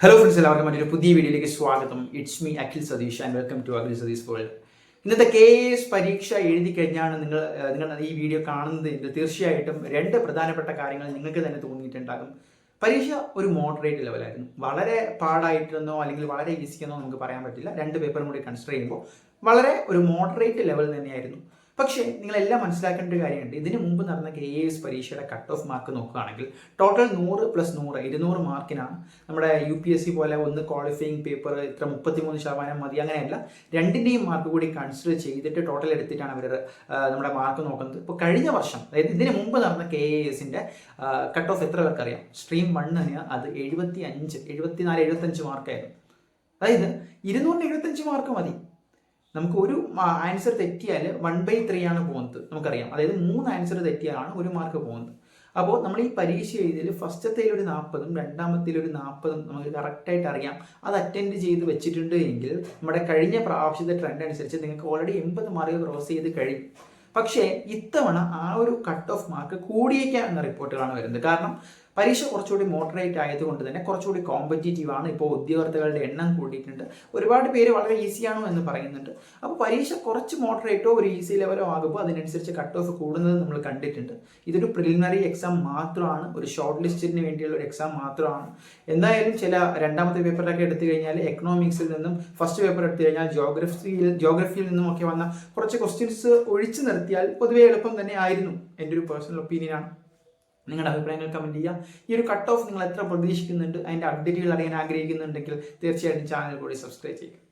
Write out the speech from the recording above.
Hello friends, എല്ലാവർക്കും മറ്റൊരു പുതിയ വീഡിയോയിലേക്ക് സ്വാഗതം. It's me Akhil Satheesh and welcome to Akhil Satheesh world. ഇന്നത്തെ KS പരീക്ഷ എഴുതി കഴിഞ്ഞാണ് നിങ്ങൾ ഈ വീഡിയോ കാണുന്നതെങ്കിൽ തീർച്ചയായിട്ടും രണ്ട് പ്രധാനപ്പെട്ട കാര്യങ്ങൾ നിങ്ങൾക്ക് തന്നെ തോന്നിയിട്ടുണ്ടാകും. പരീക്ഷ ഒരു മോഡറേറ്റ് ലെവലായിരുന്നു. വളരെ പാടായിട്ടെന്നോ അല്ലെങ്കിൽ വളരെ ഈസി എന്നോ നമുക്ക് പറയാൻ പറ്റില്ല. രണ്ട് പേപ്പറും കൂടി കൺസിഡർ ചെയ്യുമ്പോൾ വളരെ ഒരു മോഡറേറ്റ് ലെവൽ തന്നെയായിരുന്നു. പക്ഷേ നിങ്ങളെല്ലാം മനസ്സിലാക്കേണ്ട ഒരു കാര്യമുണ്ട്. ഇതിന് മുമ്പ് നടന്ന KS പരീക്ഷയുടെ കട്ട് ഓഫ് മാർക്ക് നോക്കുകയാണെങ്കിൽ ടോട്ടൽ 100 + 100 200 മാർക്കിനാണ്. നമ്മുടെ UPSC പോലെ ഒന്ന് ക്വാളിഫയിങ് പേപ്പർ ഇത്ര 33% മതി, അങ്ങനെയല്ല. രണ്ടിൻ്റെയും മാർക്ക് കൂടി കൺസിഡർ ചെയ്തിട്ട് ടോട്ടൽ എടുത്തിട്ടാണ് അവർ നമ്മുടെ മാർക്ക് നോക്കുന്നത്. ഇപ്പോൾ കഴിഞ്ഞ വർഷം, അതായത് ഇതിന് മുമ്പ് നടന്ന KSൻ്റെ കട്ട് ഓഫ് എത്ര പേർക്കറിയാം? സ്ട്രീം 1 അത് 75, 74, 75 മാർക്കായിരുന്നു. അതായത് 275 മാർക്ക് മതി. നമുക്ക് ഒരു ആൻസർ തെറ്റിയാൽ 1/3 ആണ് പോകുന്നത്, നമുക്കറിയാം. അതായത് 3 ആൻസർ തെറ്റിയാലാണ് 1 മാർക്ക് പോകുന്നത്. അപ്പോൾ നമ്മൾ ഈ പരീക്ഷ എഴുതിയിൽ ഫസ്റ്റത്തേൽ ഒരു 40ഉം രണ്ടാമത്തേൽ ഒരു 40ഉം നമുക്ക് കറക്റ്റായിട്ട് അറിയാം. അത് അറ്റൻഡ് ചെയ്ത് വെച്ചിട്ടുണ്ട് എങ്കിൽ നമ്മുടെ കഴിഞ്ഞ പ്രാവശ്യത്തെ ട്രെൻഡ് അനുസരിച്ച് നിങ്ങൾക്ക് ഓൾറെഡി 80 മാർക്ക് ക്രോസ് ചെയ്ത് കഴിയും. പക്ഷേ ഇത്തവണ ആ ഒരു കട്ട് ഓഫ് മാർക്ക് കൂടിയേക്കാം എന്ന റിപ്പോർട്ടുകളാണ് വരുന്നത്. കാരണം പരീക്ഷ കുറച്ചുകൂടി മോഡറേറ്റ് ആയതുകൊണ്ട് തന്നെ കുറച്ചുകൂടി കോമ്പറ്റീറ്റീവ് ആണ്. ഇപ്പോൾ ഉദ്യോഗാർത്ഥികളുടെ എണ്ണം കൂടിയിട്ടുണ്ട്. ഒരുപാട് പേര് വളരെ ഈസിയാണോ എന്ന് പറയുന്നുണ്ട്. അപ്പോൾ പരീക്ഷ കുറച്ച് മോഡറേറ്റോ ഒരു ഈസി ലെവലോ ആകുമ്പോൾ അതിനനുസരിച്ച് കട്ട് ഓഫ് കൂടുന്നത് നമ്മൾ കണ്ടിട്ടുണ്ട്. ഇതൊരു പ്രിലിമിനറി എക്സാം മാത്രമാണ്, ഒരു ഷോർട്ട് ലിസ്റ്റിന് വേണ്ടിയുള്ള ഒരു എക്സാം മാത്രമാണ്. എന്തായാലും ചില രണ്ടാമത്തെ പേപ്പറിലൊക്കെ എടുത്തു കഴിഞ്ഞാൽ എക്കണോമിക്സിൽ നിന്നും, ഫസ്റ്റ് പേപ്പർ എടുത്തു കഴിഞ്ഞാൽ ജോഗ്രഫിയിൽ നിന്നും ഒക്കെ വന്ന കുറച്ച് ക്വസ്റ്റ്യൻസ് ഒഴിച്ചു നിർത്തിയാൽ പൊതുവെ എളുപ്പം തന്നെ ആയിരുന്നു. എൻ്റെ ഒരു പേഴ്സണൽ ഒപ്പീനിയനാണ്. നിങ്ങളുടെ അഭിപ്രായങ്ങൾ കമൻറ്റ് ചെയ്യുക. ഈ ഒരു കട്ട് ഓഫ് നിങ്ങൾ എത്ര പ്രതീക്ഷിക്കുന്നുണ്ട്, അതിൻ്റെ അപ്ഡേറ്റുകൾ അറിയാൻ ആഗ്രഹിക്കുന്നുണ്ടെങ്കിൽ തീർച്ചയായിട്ടും ചാനൽ കൂടി സബ്സ്ക്രൈബ് ചെയ്യുക.